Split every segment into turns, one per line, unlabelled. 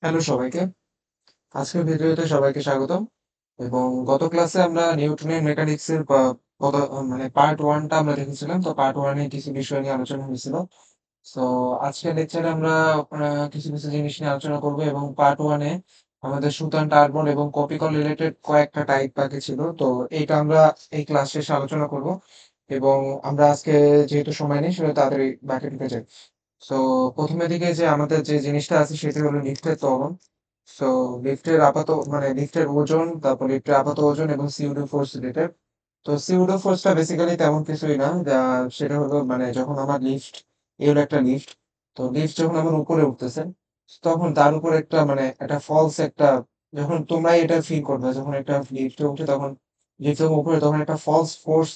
Hello সবাইকে। আজকের ভিডিওতে সবাইকে স্বাগতম। এবং গত ক্লাসে আমরা নিউটনের মেকানিক্সের মানে পার্ট 1 টা আমরা দেখেছিলাম। তো পার্ট 1 এ কিছু বিষয় নিয়ে আলোচনা হয়েছিল। সো আজকের লেকচারে আমরা কিছু জিনিস নিয়ে আলোচনা করব এবং পার্ট 1 এ আমাদের সুতান টার্বন এবং কপিকল রিলেটেড কয়েকটা টাইপ বাকি ছিল। তো এইটা আমরা এই ক্লাস শেষে আলোচনা করব এবং আমরা আজকে যেহেতু সময় নেই সেটা তাড়াতাড়ি বাকি ঢুকে যাই। সো ১ম এর দিকে যে আমাদের যে জিনিসটা আছে সেটি হলো লিফটের ত্বরণ। সো লিফটের ওজন, তারপর লিফটের আপাত ওজন এবং সিইউডি ফোর্স রিলেটেড। তো সিইউডি ফোর্সটা বেসিক্যালি তেমন কিছুই না। সেটা হলো মানে যখন আমার লিফট, এই হলো একটা লিফট। তো লিফট যখন আমার উপরে উঠতেছে, তখন তার উপর একটা মানে একটা ফলস একটা যখন তোমরাই এটা ফিল করবে যখন একটা লিফটে উঠে তখন লিফট যখন উপরে তখন একটা ফলস ফোর্স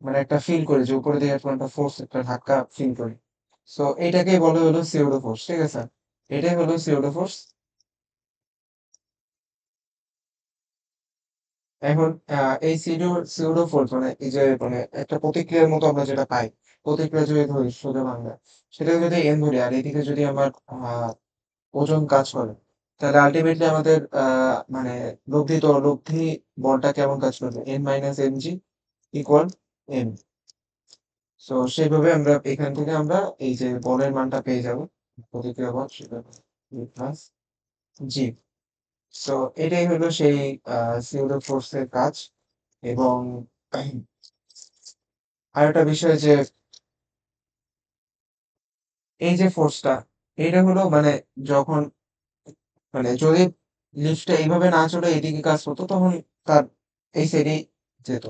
মানে একটা ফিল করি যে উপরে দিয়ে একটা ফোর্স একটা ধাক্কা ফিল করি। সো এইটাকেই বলে হলো সিউডো ফোর্স। ঠিক আছে? এটাই হলো সিউডো ফোর্স। এখন এই সিউডো ফোর্স মানে এই যে মানে একটা প্রতিক্রিয়ার মতো আমরা যেটা পাই, প্রতিক্রিয়া যদি ধরি সোজা বাংলায়, সেটাকে যদি এন ধরি আর এদিকে যদি আমার ওজন কাজ করে, তাহলে আল্টিমেটলি আমাদের মানে লব্ধি বলটা কেমন কাজ করবে? N minus m g equal m. So সেইভাবে আমরা এখান থেকে আমরা এই যে বলের মানটা পেয়ে যাব। প্রতিক্রিয়া বল সেটা প্লাস জি। সো এটাই হলো সেই সিউডো ফোর্স এর কাজ। এবং আরেকটা বিষয় যে এই যে ফোর্সটা, এটা হলো মানে যখন মানে যদি লিফটটা এইভাবে না চলে এদিকে কাজ করতো তখন তার এই সাইডেই যেত।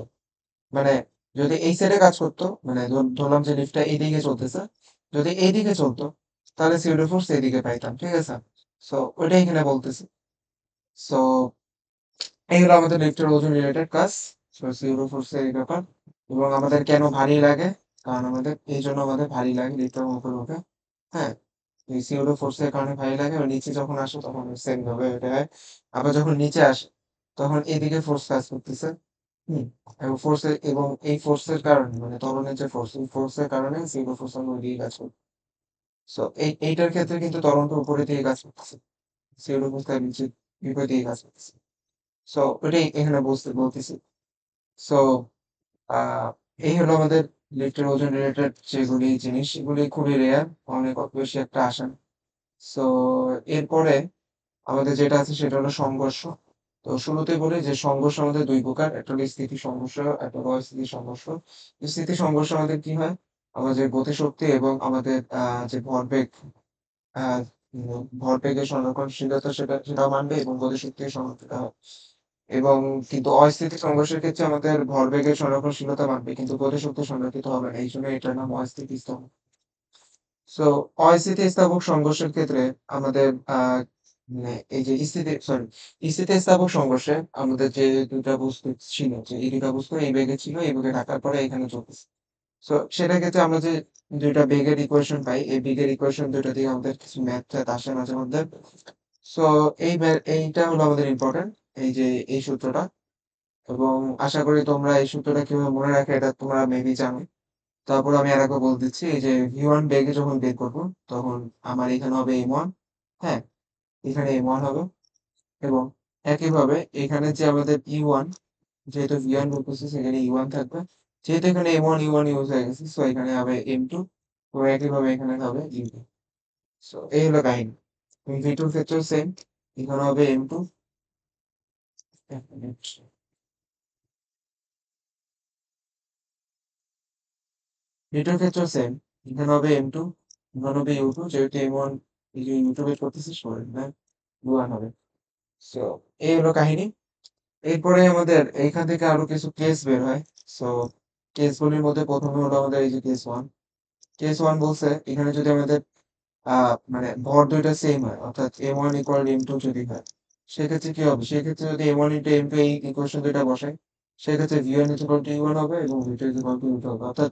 মানে যদি এই সাইডে কাজ করতো মানে ধরলাম যে লিফটটা এইদিকে চলতেছে, যদি এইদিকে চলতো তাহলে সিউডো ফোর্স এইদিকে পাইতাম। ঠিক আছে? সো ওইটাই এখানে বলতেছি। সো এই হলো আমাদের লিফটের ওজন রিলেটেড কাজ। সো সিউডো ফোর্স এর এই ব্যাপার। এবং আমাদের কেন ভারী লাগে? কারণ আমাদের এইজন্য আমাদের ভারী লাগে লিফটের উপরে উঠে। হ্যাঁ? এই সিউডো ফোর্স এর কারণে ভারী লাগে। আর নিচে যখন আসে তখন সেম ভাবে এটা হয়। আবার যখন নিচে আসে তখন এদিকে ফোর্স কাজ করতেছে। হুম? এবং এই ফোর্স এর কারণে মানে ত্বরণের যে ফোর্স, এই ফোর্স এর কারণে সিউডো ফোর্স আমরা ওইদিকে কাজ করি। সো এইটার ক্ষেত্রে কিন্তু ত্বরণটা উপরের দিকে কাজ করতেছে। সিউডো ফোর্স তার নিচে বিপরীত দিকে কাজ করতেছে। সো ওইটাই এখানে বলতেছি। সো আ এই হলো আমাদের লিফটের ওজন রিলেটেড যেগুলি জিনিস, এগুলি খুবই রেয়ার, অনেক বেশি একটা আসে না। সো এরপরে আমাদের যেটা আছে সেটা হলো সংঘর্ষ। তো শুরুতেই বলি যে সংঘর্ষ আমাদের ২ প্রকার। একটা হলো স্থিতি সংঘর্ষ, একটা হলো অস্থিতি সংঘর্ষ। স্থিতি সংঘর্ষ আমাদের কি হয়? আমাদের গতিশক্তি এবং আমাদের যে আ ভরবেগের সংরক্ষণশীলতা সেটাও মানবে এবং গতিশক্তির সংরক্ষিত হয়। এবং কিন্তু অস্থিতি সংঘর্ষের ক্ষেত্রে আমাদের ভরবেগের সংরক্ষণশীলতা মানবে কিন্তু গতিশক্তি সংরক্ষিত হবে না। এইজন্য এটার নাম অস্থিতিস্থাপক। সো অস্থিতিস্থাপক সংঘর্ষের ক্ষেত্রে আমাদের মানে এই যে স্থিতিস্থাপক সংঘর্ষে আমাদের যে ২ টা বস্তু ছিল যে এই ২ টা বস্তু এই বেগে ছিল, এই বেগে থাকার পরে এখানে চলতেছে। সো সেটার ক্ষেত্রে আমরা যে ২ টা বেগের ইকুয়েশন পাই, এই বেগের ইকুয়েশন ২ টা দিয়ে আমাদের কিছু ম্যাথ-ট্যাথ আসে মাঝে মধ্যে। সো এইটা হলো আমাদের ইম্পোর্টেন্ট। এই যে এই সূত্রটা। এবং আশা করি তোমরা এই সূত্রটা কিভাবে মনে রাখে এটা তোমরা মেবি জানো। তারপর আমি আরেকবার বলে দিচ্ছি এই যে V1 বেগে যখন বের করব তখন আমার এখানে হবে M1, হ্যাঁ? এখানে M1 হবে এবং একইভাবে এখানে যে আমাদের E1 যেহেতু V1 বের করছি সেখানে E1 থাকবে। যেহেতু এখানে M1, E1 ইউজ হয়ে গেছে সো এখানে হবে M2 এবং একইভাবে এখানে হবে U2। সো এই হলো কাহিনী। V2 এর ক্ষেত্রেও সেম। এখানে হবে M2 এক মিনিট। এটার ক্ষেত্রেও সেম। এখানে হবে M2, এখানে হবে U2 যেহেতু M1 এই যে U2 বের করতেছি সরি না U1 হবে। সো এই হলো কাহিনী। এরপরে আমাদের এইখান থেকে আরো কিছু কেস বের হয়। সো কেসগুলির মধ্যে ১ম এ হলো আমাদের এই যে কেস 1। কেস 1 বলছে এখানে যদি আমাদের আ মানে ভর ২ টা সেম হয় অর্থাৎ M1 = M2 যদি হয়, সেক্ষেত্রে কি হবে? সেক্ষেত্রে যদি M1 * M2 এই ইকুয়েশন ২ টা বসাই, সেক্ষেত্রে V1 = U1 হবে এবং V2 = U2 হবে। অর্থাৎ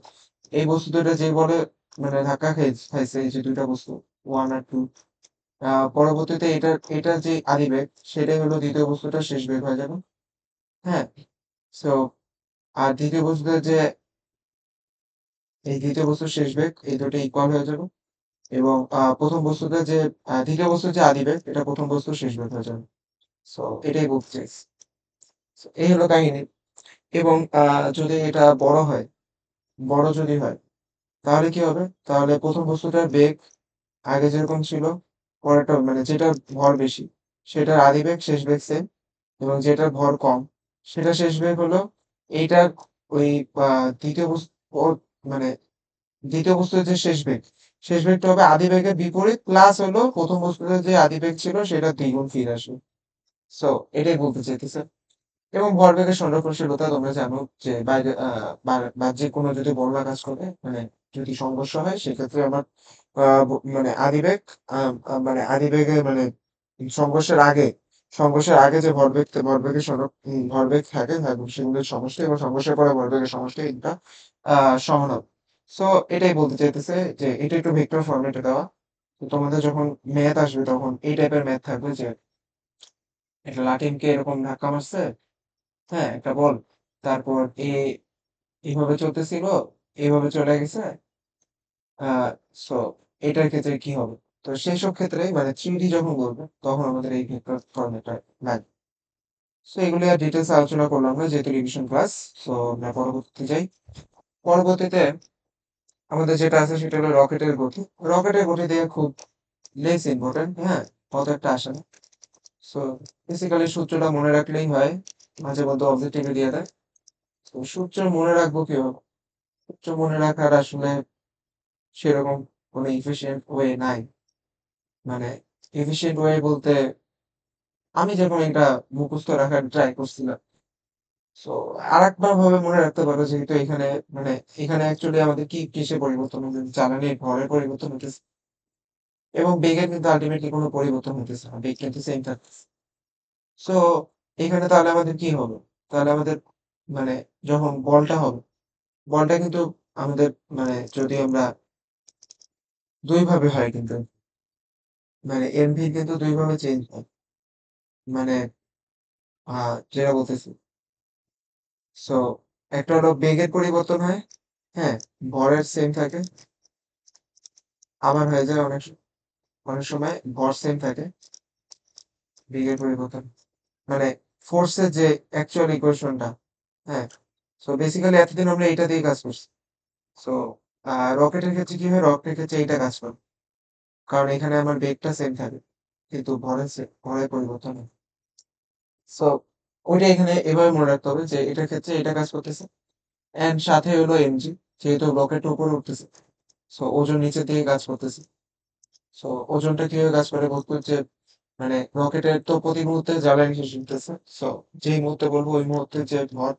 এই বস্তু ২ টা যে বলে মানে ধাক্কা খাইছে এই যে ২ টা বস্তু 1 আর 2 পরবর্তীতে এটার যে আদিবেগ সেটাই হলো ২য় বস্তুটার শেষ বেগ হয়ে যাবে। হ্যাঁ? সো আর ২য় বস্তুটার যে এই ২য় বস্তুর শেষ বেগ এই ২ টা ইকুয়াল হয়ে যাবে। এবং প্রথম বস্তুতে যে দ্বিতীয় বস্তুর যে আদি বেগ এটা প্রথম বস্তুর শেষ বেগ হয়ে যাবে। সো এটাই বলতে চাইছি। সো এই হলো কাহিনী। এবং যদি এটা বড় যদি হয় তাহলে কি হবে? তাহলে প্রথম বস্তুটার বেগ আগে যেরকম ছিল, পরেরটা মানে যেটার ভর বেশি সেটার আদি বেগ শেষ বেগ সেম, এবং যেটার ভর কম সেটা শেষ বেগ হলো এইটার ওই আ দ্বিতীয় বস্তু ও মানে দ্বিতীয় বস্তুর যে শেষ বেগটা হবে আদি বেগের বিপরীত প্লাস হলো প্রথম বস্তুতে যে আদি বেগ ছিল সেটার দ্বিগুণ ফিরে আসবে। সো এটাই বলতে চাইতেছে। এবং ভরবেগের সংরক্ষণশীলতা তোমরা জানো যে বাইরে বাহ্যিক কোনো যদি বলয় কাজ করে মানে যদি সংঘর্ষ হয় সেক্ষেত্রে আমার মানে আদিবেগ মানে আদিবেগে মানে সংঘর্ষের আগে যে ভরবেগ থাকে সেগুলোর সমষ্টি এবং সংঘর্ষের পরে ভরবেগের সমষ্টি এটা সমানুপাত। সো এটাই বলতে চাইতেছে যে এটা একটু ভেক্টর ফরম্যাটে দেওয়া। তো তোমাদের যখন ম্যাথ আসবে তখন এই টাইপের ম্যাথ থাকবে যে একটা লাটিমকে এরকম ধাক্কা মারছে, হ্যাঁ, একটা বল। তারপর এভাবে চলতেছিল, এভাবে চলে গেছে। আ সো এটার ক্ষেত্রে কি হবে? তো সেসব ক্ষেত্রে মানে 3D যখন বলবে তখন আমাদের এই ভেক্টর ফরম্যাটটা লাগবে। সো এগুলি আর ডিটেইলস আলোচনা করলাম না যেহেতু রিভিশন ক্লাস। সো আমরা পরবর্তীতে যাই। পরবর্তীতে আমাদের যেটা আছে সেটা হলো রকেটের গতি। রকেটের গতি দিয়ে খুব লেস ইম্পোর্টেন্ট, হ্যাঁ? অত একটা আসে না। সো বেসিক্যালি সূত্রটা মনে রাখলেই হয়। মাঝে মধ্যে অবজেক্টিভে দিয়ে দেয়। তো সূত্র মনে রাখবো কিভাবে? সূত্র মনে রাখার আসলে সেরকম কোনো efficient ওয়ে নাই। মানে efficient ওয়ে বলতে আমি যখন এটা মুখস্থ রাখার ট্রাই করছিলাম। সো আরেকবার ভাবে মনে রাখতে পারো যেহেতু এখানে অ্যাকচুয়ালি আমাদের কিসে পরিবর্তন হচ্ছে? জ্বালানির ভরের পরিবর্তন হইতেছে। এবং বেগের কিন্তু আল্টিমেটলি কোনো পরিবর্তন হইতেছে না। বেগ কিন্তু সেম থাকতেছে। সো এখানে তাহলে আমাদের কি হবে? তাহলে আমাদের মানে যখন বলটা কিন্তু আমাদের মানে যদি আমরা ২ ভাবে হয় কিন্তু। মানে mv কিন্তু ২ ভাবে চেঞ্জ হয়। মানে আ যেটা বলতেছি। সো একটা হলো বেগের পরিবর্তন হয়, হ্যাঁ? ভরের সেম থাকে। আবার হয়ে যায় অনেক সময় ভর সেম থাকে, বেগের পরিবর্তন। মানে ফোর্সের যে অ্যাকচুয়াল ইকুয়েশনটা, হ্যাঁ? সো বেসিক্যালি এতদিন আমরা এইটা দিয়ে কাজ করছি। সো রকেটের ক্ষেত্রে কি হয়? রকেটের ক্ষেত্রে এইটা কাজ করে। কারণ এখানে আমার বেগটা সেম থাকে। কিন্তু ভরের পরিবর্তন হয়। সো ওইটা এখানে এভাবে মনে রাখতে হবে যে এটার ক্ষেত্রে এটা কাজ করতেছে। অ্যান্ড সাথে হলো mg যেহেতু রকেট উপরে উঠতেছে। সো ওজন নিচের দিকে কাজ করতেছে। সো ওজনটা কিভাবে কাজ করে বলতো যে মানে রকেটের তো প্রতি মুহূর্তে জ্বালানি শেষ হইতেছে। সো যেই মুহূর্তে বলবো ওই মুহূর্তে যে ভর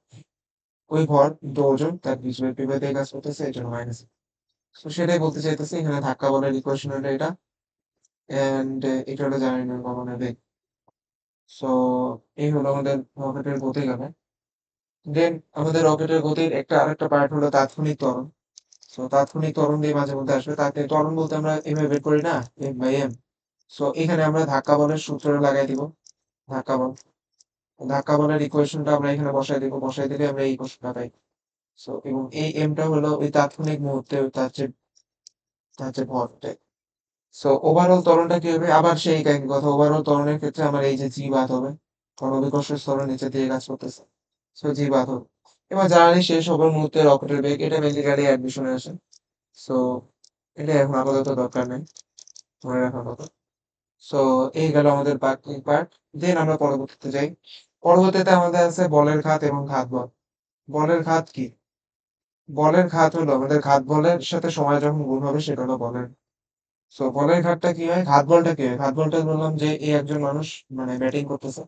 কিন্তু ওজন তার বিপরীতে কাজ করতেছে এজন্য মাইনাস। সো সেটাই বলতে চাইতেছি এখানে ধাক্কা বলের ইকুয়েশন হলো এটা। অ্যান্ড এটা হলো জ্বালানি নির্গমনের বেগ। সো এই হলো আমাদের রকেটের গতিকাল। দেন আমাদের রকেটের গতির আরেকটা পার্ট হলো তাৎক্ষণিক ত্বরণ। সো তাৎক্ষণিক ত্বরণ দিয়ে মাঝে মধ্যে আসবে। তাকে ত্বরণ বলতে আমরা এভাবে বের করি না? F/m। সো এখানে আমরা ধাক্কা বলের সূত্রটা লাগাই দিব। ধাক্কা বল। ধাক্কা বলের ইকুয়েশনটা আমরা এখানে বসায় দিব। বসায় দিলে আমরা এই ইকুয়েশনটা পাই। সো এবং এই m টা হলো ওই তাৎক্ষণিক মুহূর্তে তার যে ভরটা। সো ওভারঅল ত্বরণটা কি হবে? আবার সেই একই কথা। ওভারঅল ত্বরণের ক্ষেত্রে আমার এই যে জি বাদ হবে। কারণ অভিকর্ষের স্তরণ নিচের দিকে কাজ করতেছে। সো জি বাদ হবে। এবার জ্বালানি শেষ হবার মুহূর্তে রকেটের বেগ এটা বেসিক্যালি অ্যাডমিশনে আসে। সো এটা এখন আপাতত দরকার নেই। ধরে রাখার কথা। সো এই গেল আমাদের বাকি পার্ট। দেন আমরা পরবর্তীতে যাই। পরবর্তীতে আমাদের আছে বলের ঘাত এবং ঘাত বল। বলের ঘাত কি? বলের ঘাত হলো আমাদের ঘাত বলের সাথে সময় যখন গুণ হবে সেটা হলো বলের। সো বলের ঘাতটা কি হয়? ঘাত বলটা কি হয়? ঘাত বলটা বললাম যে এই একজন মানুষ মানে ব্যাটিং করতেছে।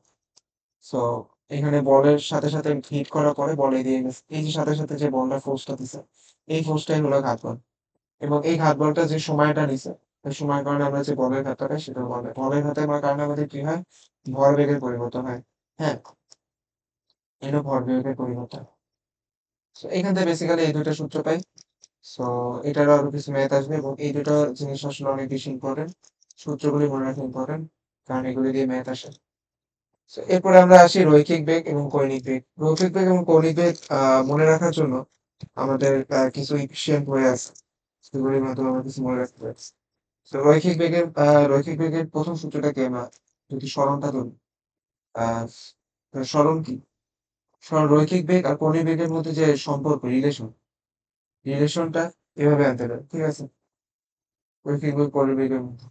সো এখানে বলের সাথে হিট করার পরে বল এগিয়ে গেছে। এই যে সাথে যে বলটা ফোর্সটা দিছে, এই ফোর্সটাই হলো ঘাত বল। এবং এই ঘাত বলটা যে সময়টা নিছে, ওই সময়ের কারণে আমরা যে বলের ঘাতটা পাই সেটা বলে। বলের ঘাতের কারণে আমাদের কি হয়? ভরবেগের পরিবর্তন হয়। হ্যাঁ? এটা ভরবেগের পরিবর্তন। সো এখান থেকে বেসিক্যালি এই ২ টা সূত্র পাই। সো এটারও আরো কিছু ম্যাথ আসবে এবং এই ২ টা জিনিস আসলে অনেক বেশি ইম্পোর্টেন্ট। সূত্রগুলি মনে রাখা ইম্পোর্টেন্ট। কারণ এগুলি দিয়ে ম্যাথ আসে। সো এরপরে আমরা আসি রৈখিক বেগ এবং কৌণিক বেগ। রৈখিক বেগ এবং কৌণিক বেগ মনে রাখার জন্য আমাদের কিছু ইফিশিয়েন্ট ওয়ে আছে। সেগুলির মাধ্যমে আমরা কিছু মনে রাখতে পারি। তো রৈখিক বেগের প্রথম সূত্রটাকে আমরা যদি সরণটা ধরি, আহ সরণ কি? রৈখিক বেগ আর কৌণিক বেগের মধ্যে যে সম্পর্ক, রিলেশনটা এভাবে আনতে পারে, ঠিক আছে? রৈখিক বেগ কৌণিক বেগের মধ্যে,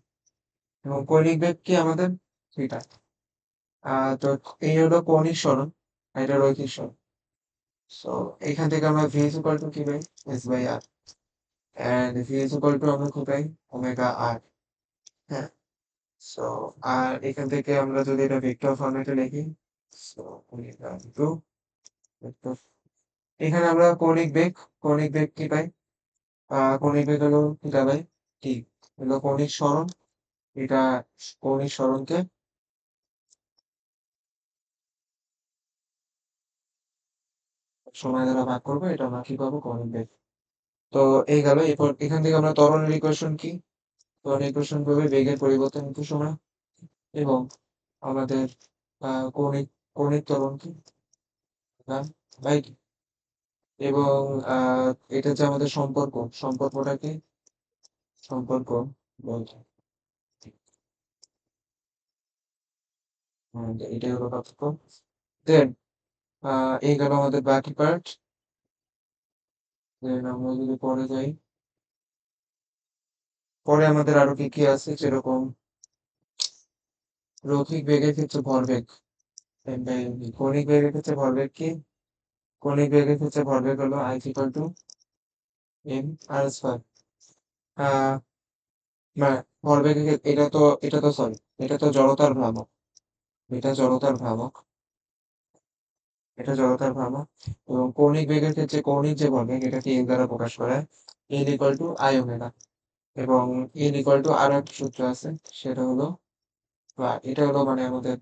এবং কৌণিক বেগ কি আমাদের থিটা। তো এই হলো কৌণিক সরণ, আর এটা রৈখিক সরণ। সো এখান থেকে আমরা ভি ইজ ইকুয়াল টু কি পাই? S by R, and V is equal to আমরা কি পাই? ওমেগা আর। হ্যাঁ, সো আর এখান থেকে আমরা যদি এটা ভেক্টর ফরম্যাটে লিখি, সো ওমেগা ইনটু ভেক্টর, এখানে আমরা কৌণিক বেগ কি পাই? কৌণিক বেগ হলো থিটা বাই টি, হলো কৌণিক সরণ। এটা কৌণিক সরণকে সময় দ্বারা ভাগ করবো, এটা আমরা কি পাবো? কৌণিক বেগ। তো এই গেল। এরপর এখান থেকে আমরা ত্বরণের ইকুয়েশন কি? ত্বরণের ইকুয়েশন করবে বেগের পরিবর্তন ইনটু সময়, এবং আমাদের কৌণিক কৌণিক ত্বরণ কি? By T. এবং এটা যে আমাদের সম্পর্কটা কি? সম্পর্ক বলতে এটাই হলো পার্থক্য। দেন এই গেল আমাদের বাকি পার্ট। দেন আমরা যদি পরে যাই, পরে আমাদের আরো কি কি আছে, যেরকম রৈখিক বেগের ক্ষেত্রে ভরবেগ, কৌণিক বেগের ক্ষেত্রে ভরবেগ কি? কৌণিক বেগের ক্ষেত্রে ভরবেগ হলো I equal to M R square. আহ না, ভরবেগের এটা তো সরি, এটা তো জড়তার ভ্রামক। এটা জড়তার ভ্রামক, এবং কৌণিক বেগের ক্ষেত্রে কৌণিক যে ভরবেগ, এটাকে এন দ্বারা প্রকাশ করা হয়, N equal to I omega. এবং এন ইকুয়াল টু আরো একটা সূত্র আছে, সেটা হলো, বা এটা হলো মানে আমাদের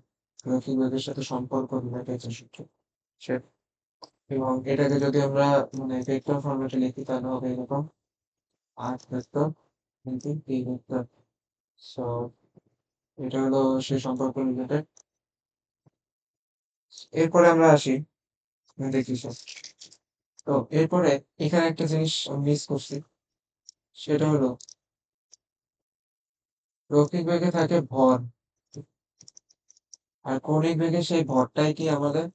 রৈখিক বেগের সাথে সম্পর্ক রিলেটেড যে সূত্র, সে, এবং এটাকে যদি আমরা মানে ভেক্টর ফরম্যাটে লিখি, তাহলে হবে এরকম, আর vector into P vector. So এটা হলো সেই সম্পর্ক রিলেটেড। এরপরে আমরা আসি, দেখি সব। তো এরপরে এখানে একটা জিনিস মিস করছি, সেটা হলো রৈখিক বেগে থাকে ভর, আর কৌণিক বেগে সেই ভরটাই কি আমাদের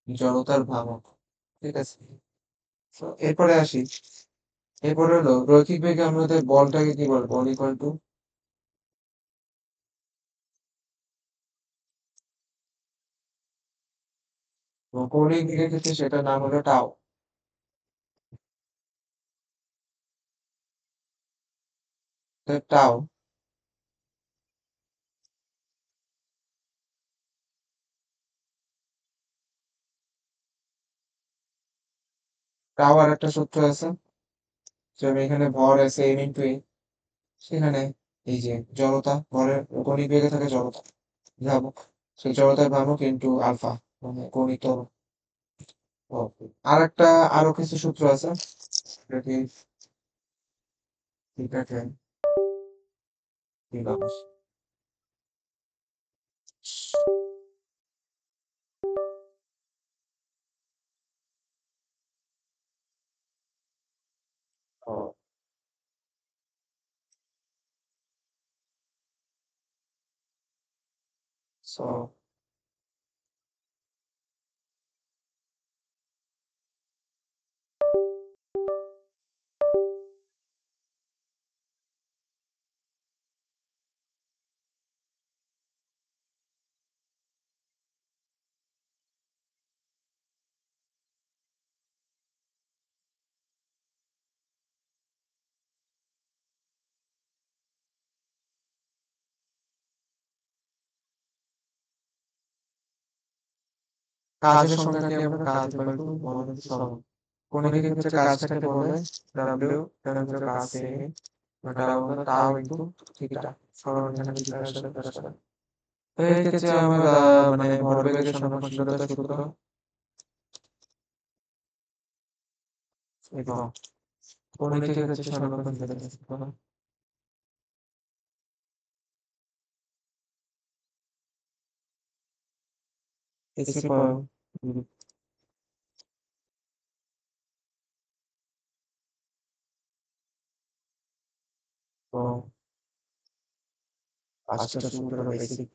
জড়তার ভ্রামক, ঠিক আছে? তো এরপরে আসি, এরপরে হলো রৈখিক বেগে আমাদের বলটাকে কি বলবো? বল ইকুয়াল টু, কৌণিক বেগের ক্ষেত্রে সেটার নাম হলো টাও। টাও, টাও আর একটা সূত্র আছে, যেমন এখানে ভর আছে এম ইন্টু এ, সেখানে এই যে জড়তা, ভরের কৌণিক বেগে থাকে জড়তা, ভ্রামক, সেই জড়তার ভ্রামক ইন্টু আলফা, মানে কৌণিক ত্বরণ। ও, আর একটা, আরো কিছু সূত্র আছে, সেটা কি? ঠিক আছে, ঠিক আছে। ও, সো কাজের সংখ্যাকে আমরা কাজ ইকুয়াল টু বর্গমূল সরণ, কৌণিক ক্ষেত্রে কাজটাকে বলে ডাব্লিউ, তার হচ্ছে কাজ সে, ওটা হলো টাও ইনটু থিটা, সরণ এখানে থিটার সাথে প্লাস করা। তো এই ক্ষেত্রে আমরা মানে ভরবেগের সমানুপাতিকতার সূত্র, এবং কৌণিক ক্ষেত্রে সমানুপাতিকতার সূত্র এসে কাজটা শুরু করা বেসিক।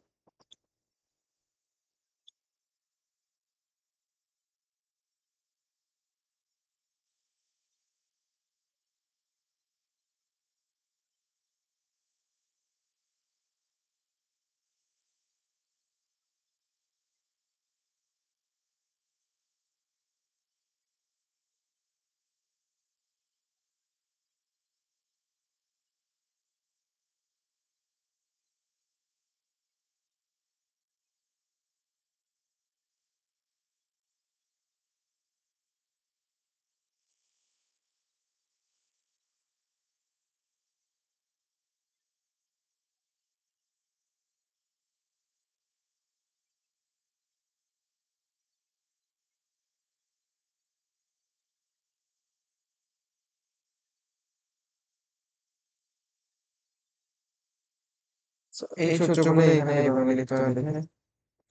সো এই সূত্রগুলো এখানে এভাবে লিখতে হবে দেখে।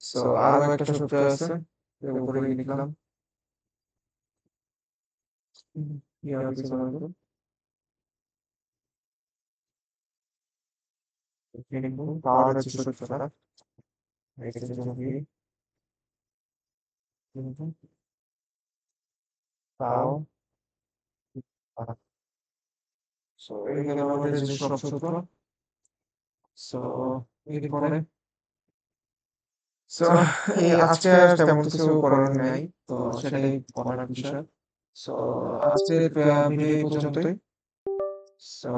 সো আরো একটা সূত্র আছে, উপরে লিখলাম। কি হবে কিছু বলতো? লিখবো পাওয়ার হচ্ছে সূত্রটা। এটার জন্য কি লিখবো? পাও। সো এই গেল আমাদের যে সব সূত্র। সো এরপরে সো এই আজকে আর তেমন কিছু করার নাই, তো সেটাই করার বিষয়। সো আজকের ভিডিও এই পর্যন্তই। সো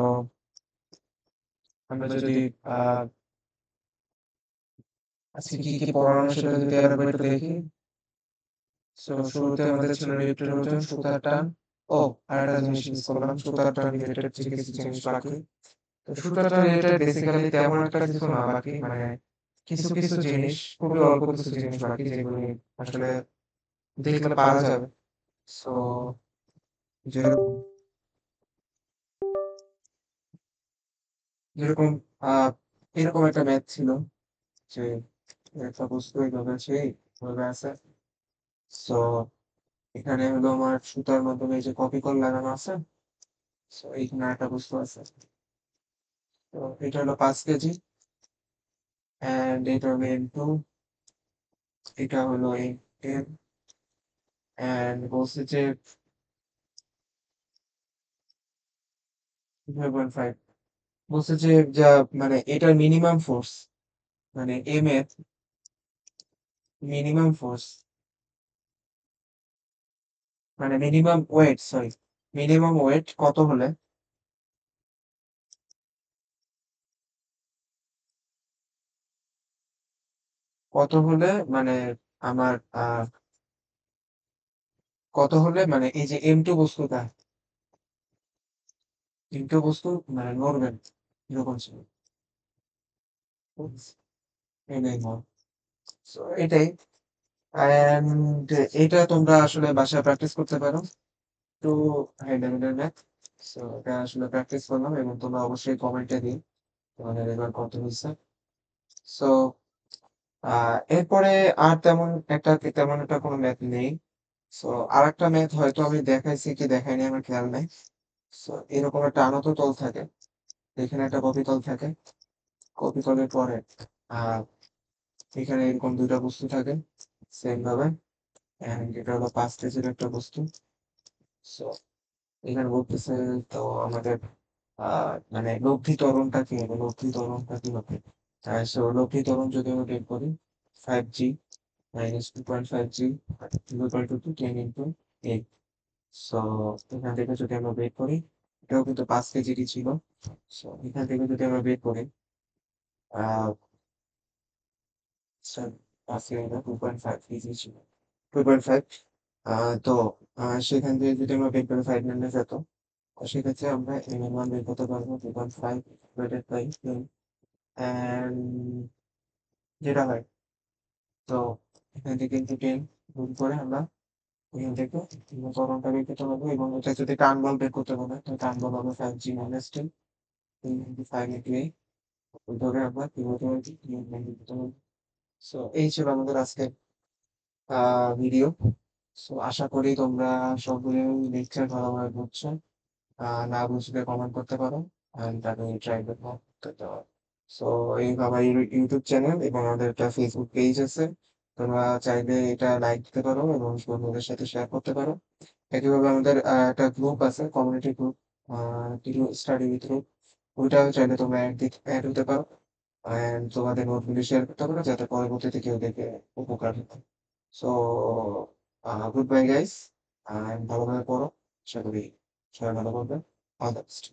আমরা যদি আহ আজকে কি কি পড়ানো সেটা যদি আরেকবার একটু দেখি। সো শুরুতে আমাদের ছিল নিউট্রিশন, সুতার টান। ও আরেকটা জিনিস মিস করলাম, সুতার টান রিলেটেড যে কিছু জিনিস বাকি। তো সুতার টান রিলেটেড বেসিক্যালি তেমন একটা কিছু না বাকি, মানে কিছু কিছু জিনিস, খুবই অল্প কিছু জিনিস বাকি যেগুলি আসলে দেখলে পারা যাবে। সো যেরকম যেরকম আহ এরকম একটা ম্যাথ ছিল যে একটা বস্তু এইভাবে আছে, এইভাবে আছে। সো এখানে হলো আমার সুতার মাধ্যমে এই যে কপি কল লাগানো আছে। সো এইখানে একটা বস্তু আছে। তো এটা হলো 5 কেজি, এন্ড এটা হলো M2, এটা হলো M10, এন্ড বলছে যে 5.5, বলছে যে যা মানে এটার মিনিমাম ফোর্স, মানে এম এর মিনিমাম ফোর্স, মানে minimum wait, sorry, minimum wait কত হলে মানে আমার কত হলে মানে এই যে এম টু বস্তু মানে নড়বে না, এরকম ছিল। এটাই এটাই এন্ড এটা তোমরা আসলে বাসায় প্র্যাকটিস করতে পারো, একটু হাই লেভেলের ম্যাথ। সো এটা আসলে প্র্যাকটিস করলাম এবং তোমরা অবশ্যই কমেন্টে দিও তোমাদের এবার কত হয়েছে। সো এরপরে আর তেমন একটা কোনো ম্যাথ নেই। সো আর একটা ম্যাথ হয়তো আমি দেখাইছি কি দেখাইনি আমার খেয়াল নাই। সো এরকম একটা আনত তল থাকে, এখানে একটা কপি তল থাকে, কপি তলের পরে আহ এখানে এরকম দুইটা বস্তু থাকে সেম ভাবে, and এটা হলো 5 কেজির একটা বস্তু। সো এখানে বলতেছে, তো আমাদের মানে লব্ধি ত্বরণটা কি হবে? সো লব্ধি ত্বরণ যদি আমরা বের করি, 5G minus 2.5G equal to 10 into 8। So এখান থেকে যদি আমরা বের করি, এটাও কিন্তু 5 কেজিরই ছিল। সো এখান থেকে যদি আমরা বের করি আহ 2.5 কেজি ছিল, 2.5। তো সেখান থেকে যদি আমরা বের করি 5 এত, তো সেক্ষেত্রে আমরা এম এর মান বের করতে পারবো 2.5 ডিভাইডেড বাই 10, এন্ড যেটা হয়, তো এখান থেকে কিন্তু 10 গুণ করে আমরা এখান থেকে ত্বরণটা বের করতে পারবো, এবং এটা যদি টান বল বের করতে বলে তো টান বল হবে 5G minus 10 into 5 into 8, ধরে আমরা কি বলতে পারি, সো এই ছিল আমাদের আজকে ভিডিও। সো আশা করি তোমরা সবগুলো লেকচার ভালোভাবে বুঝছো। না বুঝলে কমেন্ট করতে পারো, আমি তাকে ট্রাই করবো। তো
সো এই আমার ইউটিউব চ্যানেল এবং আমাদের একটা ফেসবুক পেজ আছে। তোমরা চাইলে এটা লাইক দিতে পারো এবং বন্ধুদের সাথে শেয়ার করতে পারো। একইভাবে আমাদের একটা গ্রুপ আছে, community group, study with group. ওইটাও চাইলে তোমরা অ্যাড হতে পারো অ্যান্ড তোমাদের নোটগুলি শেয়ার করতে পারো যাতে পরবর্তীতে কেউ দেখে উপকার হয়। সো গুড বাই গাইস, ভালোভাবে পড়ো। আশা করি সবাই ভালো করবে। All the best.